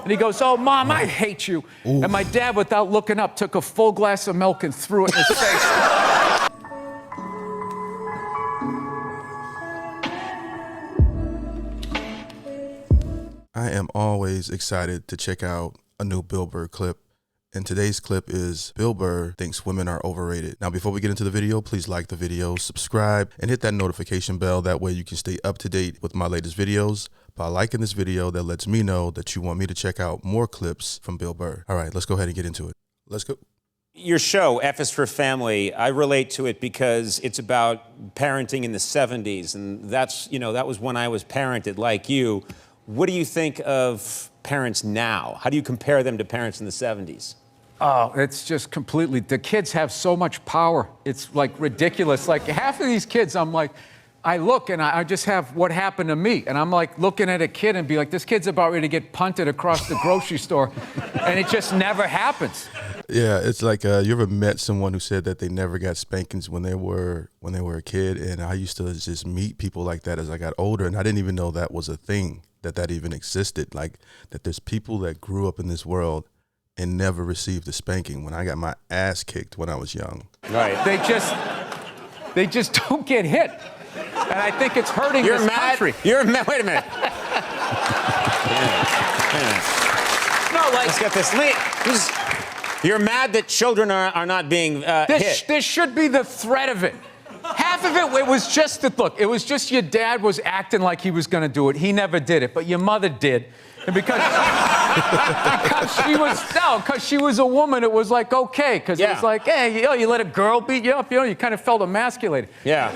And he goes, "Oh, Mom, I hate you." Ooh. And my dad, without looking up, took a full glass of milk and threw it in his face. I am always excited to check out a new Bill Burr clip. And today's clip is Bill Burr thinks women are overrated. Now, before we get into the video, please like the video, subscribe, and hit that notification bell. That way you can stay up to date with my latest videos. By liking this video, that lets me know that you want me to check out more clips from Bill Burr. All right, let's go ahead and get into it. Let's go. Your show, F is for Family, I relate to it because it's about parenting in the 70s. And that's, you know, that was when I was parented like you. What do you think of parents now? How do you compare them to parents in the 70s? Oh, it's just completely, the kids have so much power. It's like ridiculous. Like half of these kids, I'm like, I look and I just have what happened to me. And I'm like looking at a kid and be like, this kid's about ready to get punted across the grocery store. And it just never happens. Yeah, it's like, you ever met someone who said that they never got spankings when they were a kid? And I used to just meet people like that as I got older. And I didn't even know that was a thing, that even existed. Like that there's people that grew up in this world and never received a spanking when I got my ass kicked when I was young. Right. They just don't get hit. And I think it's hurting this country. You're mad. Wait a minute. No, like... Let's get this. You're mad that children are not being hit. This should be the threat of it. Half of it was just that, look, it was just your dad was acting like he was going to do it. He never did it, but your mother did. And because she was a woman, it was like, okay. Because it was like, hey, you let a girl beat you up, you kind of felt emasculated. Yeah.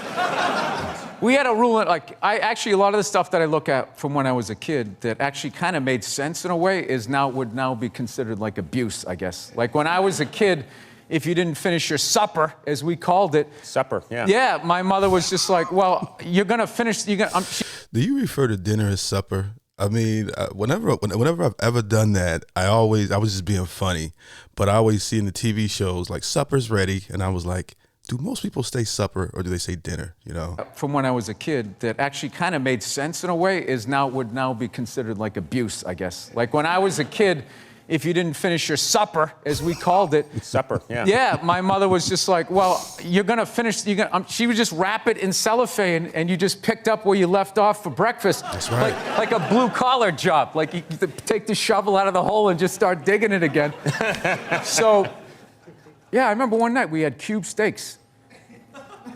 We had a rule, like, a lot of the stuff that I look at from when I was a kid that actually kind of made sense in a way would now be considered like abuse, I guess. Like when I was a kid, if you didn't finish your supper, as we called it. Supper, yeah. Yeah, my mother was just like, well, you're going to finish. Do you refer to dinner as supper? I mean, whenever I've ever done that, I was just being funny. But I always see in the TV shows, like, supper's ready. And I was like, do most people say supper or do they say dinner, you know? From when I was a kid, that actually kind of made sense in a way, would now be considered like abuse, I guess. Like when I was a kid, if you didn't finish your supper, as we called it. Supper, yeah. Yeah, my mother was just like, well, you're going to finish, she would just wrap it in cellophane and you just picked up where you left off for breakfast. That's right. Like a blue-collar job. Like you take the shovel out of the hole and just start digging it again. So, yeah, I remember one night we had cube steaks,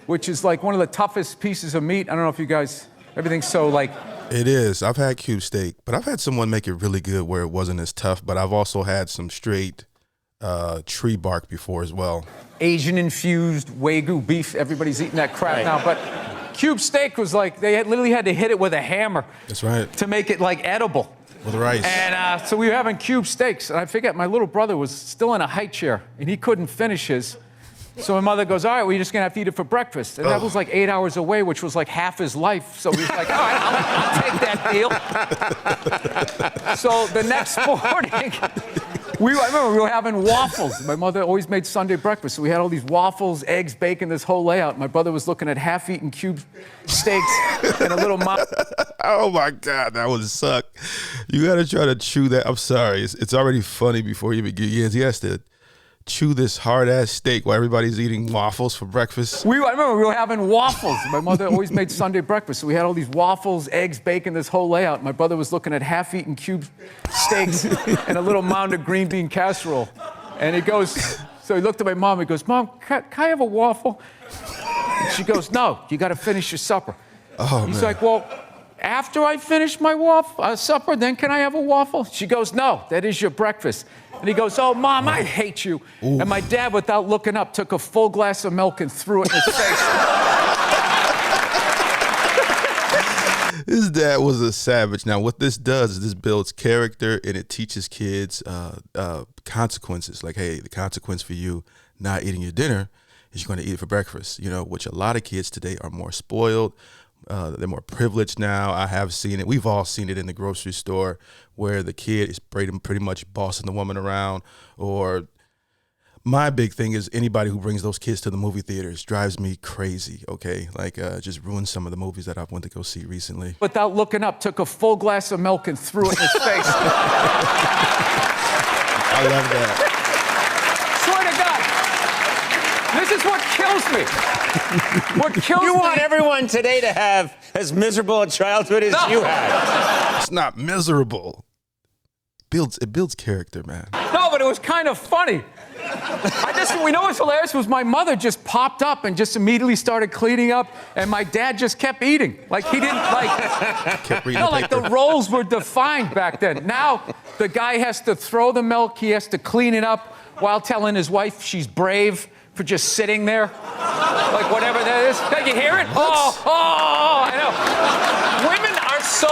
which is like one of the toughest pieces of meat. I don't know if you guys, everything's so like... It is. I've had cube steak, but I've had someone make it really good where it wasn't as tough, but I've also had some straight tree bark before as well. Asian-infused Wagyu beef. Everybody's eating that crap now, but cube steak was like, they literally had to hit it with a hammer. That's right. To make it like edible. With rice. And so we were having cube steaks, and I forget, my little brother was still in a high chair, and he couldn't finish his. So my mother goes, all right, well, you're just going to have to eat it for breakfast. And that was like 8 hours away, which was like half his life. So he's like, all right, I'll take that deal. So the next morning, I remember we were having waffles. My mother always made Sunday breakfast. So we had all these waffles, eggs, bacon, this whole layout. My brother was looking at half-eaten cube steaks and a little mom. Oh, my God, that would suck. You got to try to chew that. I'm sorry. It's already funny before you begin. Yes, he has to chew this hard-ass steak while everybody's eating waffles for breakfast. I remember we were having waffles. My mother always made Sunday breakfast. So we had all these waffles, eggs, bacon, this whole layout. My brother was looking at half-eaten cube steaks and a little mound of green bean casserole. And he goes, so he looked at my mom. He goes, Mom, can I have a waffle? And she goes, no, you got to finish your supper. Oh, He's man. like, well, after I finish my supper, then can I have a waffle? She goes, no, that is your breakfast. And he goes, oh, Mom, I hate you. Ooh. And my dad, without looking up, took a full glass of milk and threw it in his face. His dad was a savage. Now, what this does is this builds character and it teaches kids consequences. Like, hey, the consequence for you not eating your dinner is you're going to eat it for breakfast, you know, which a lot of kids today are more spoiled. They're more privileged now. I have seen it. We've all seen it in the grocery store where the kid is pretty much bossing the woman around. Or my big thing is anybody who brings those kids to the movie theaters drives me crazy, okay? Like, just ruined some of the movies that I went to go see recently. Without looking up, took a full glass of milk and threw it in his face. I love that. Swear to God. This is what kills me. What kills You me. want everyone today to have as miserable a childhood as you had. It's not miserable. It builds character, man. No, but it was kind of funny. We know what's hilarious was my mother just popped up and just immediately started cleaning up, and my dad just kept eating. Like he didn't Kept reading No, the like paper. the roles were defined back then. Now the guy has to throw the milk, he has to clean it up while telling his wife she's brave for just sitting there. Like whatever that is. Can you hear it? Oh, I know. Women are so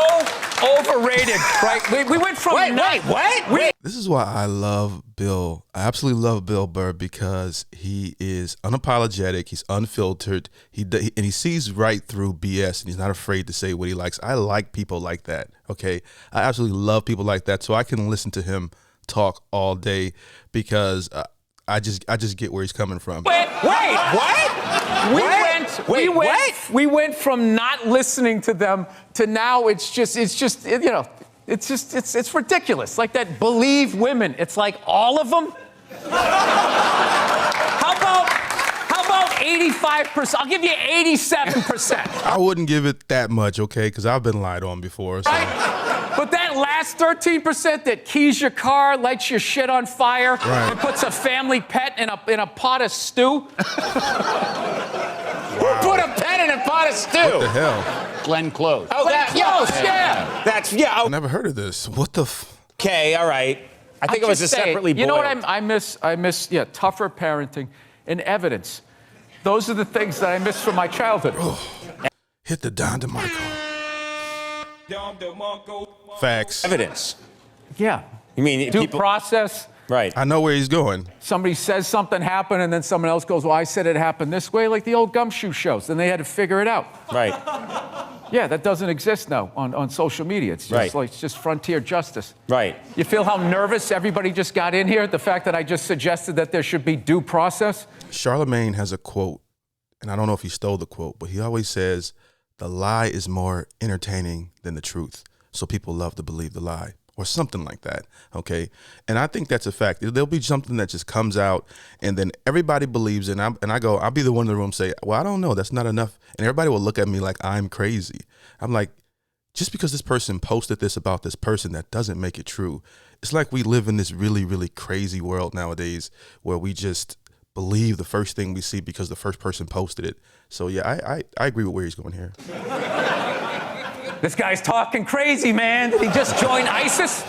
overrated, right? We went from Wait. This is why I love Bill. I absolutely love Bill Burr because he is unapologetic. He's unfiltered. And he sees right through BS, and he's not afraid to say what he likes. I like people like that. Okay, I absolutely love people like that. So I can listen to him talk all day because I just get where he's coming from. What? We went from not listening to them to now it's ridiculous. Like that believe women. It's like all of them. How about 85%? I'll give you 87%. I wouldn't give it that much, okay, because I've been lied on before. So. Right? But that last 13% that keys your car, lights your shit on fire, Right. and puts a family pet in a pot of stew. Who put a pet in a pot of stew? What the hell? Glenn Close. Oh, Glenn Close, yeah. That's I never heard of this. What the? Okay, all right. I think it was just a separately saying, you know what boiled. I miss, tougher parenting and evidence. Those are the things that I miss from my childhood. Hit the Don DeMarco. Facts. Evidence. Yeah. You mean Due people? process. Right. I know where he's going. Somebody says something happened, and then someone else goes, well, I said it happened this way, like the old gumshoe shows. Then they had to figure it out. Right. Yeah, that doesn't exist now on social media. It's just Right. like it's just frontier justice. Right. You feel how nervous everybody just got in here? The fact that I just suggested that there should be due process? Charlemagne has a quote, and I don't know if he stole the quote, but he always says, the lie is more entertaining than the truth. So people love to believe the lie. Or something like that, okay? And I think that's a fact. There'll be something that just comes out, and then everybody believes it, and I go, I'll be the one in the room say, well, I don't know, that's not enough. And everybody will look at me like I'm crazy. I'm like, just because this person posted this about this person, that doesn't make it true. It's like we live in this really, really crazy world nowadays where we just believe the first thing we see because the first person posted it. So yeah, I agree with where he's going here. This guy's talking crazy, man. Did he just join ISIS?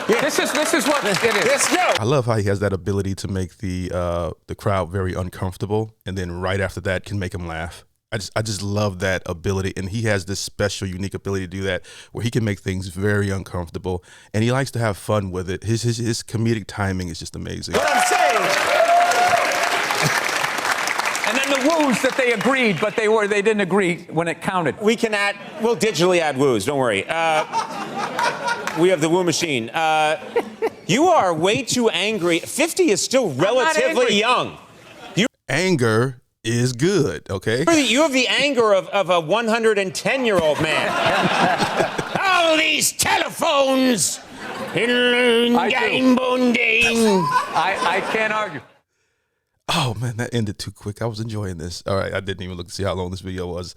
This is what it is. I love how he has that ability to make the crowd very uncomfortable, and then right after that can make them laugh. I just love that ability, and he has this special, unique ability to do that, where he can make things very uncomfortable, and he likes to have fun with it. His comedic timing is just amazing. What I'm saying. And then the woos that they agreed, but they didn't agree when it counted. We'll digitally add woos, don't worry. We have the woo machine. You are way too angry. 50 is still relatively young. Anger is good, okay? You have the anger of a 110-year-old man. All these telephones. I can't argue. Oh man, that ended too quick. I was enjoying this. All right, I didn't even look to see how long this video was.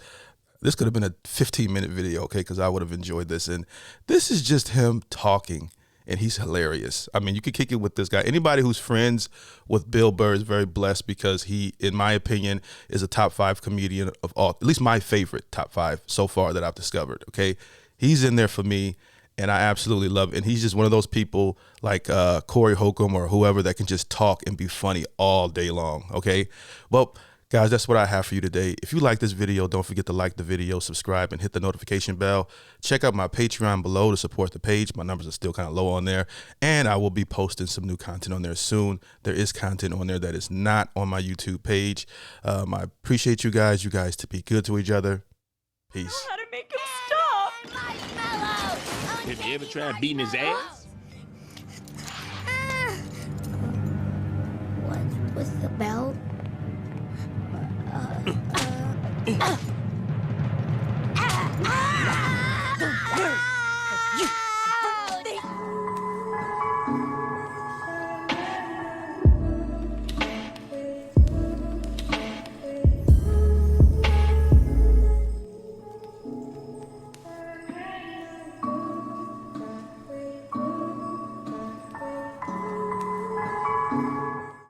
This could have been a 15-minute video, okay, because I would have enjoyed this. And this is just him talking, and he's hilarious. I mean, you could kick it with this guy. Anybody who's friends with Bill Burr is very blessed because he, in my opinion, is a top 5 comedian of all, at least my favorite top 5 so far that I've discovered, okay? He's in there for me, and I absolutely love it. And he's just one of those people like Corey Holcomb or whoever that can just talk and be funny all day long, okay? Well, guys, that's what I have for you today. If you like this video, don't forget to like the video, subscribe, and hit the notification bell. Check out my Patreon below to support the page. My numbers are still kind of low on there, and I will be posting some new content on there soon. There is content on there that is not on my YouTube page. I appreciate you guys to be good to each other. Peace. How to make him stop? Have you ever tried beating his ass? What's the belt?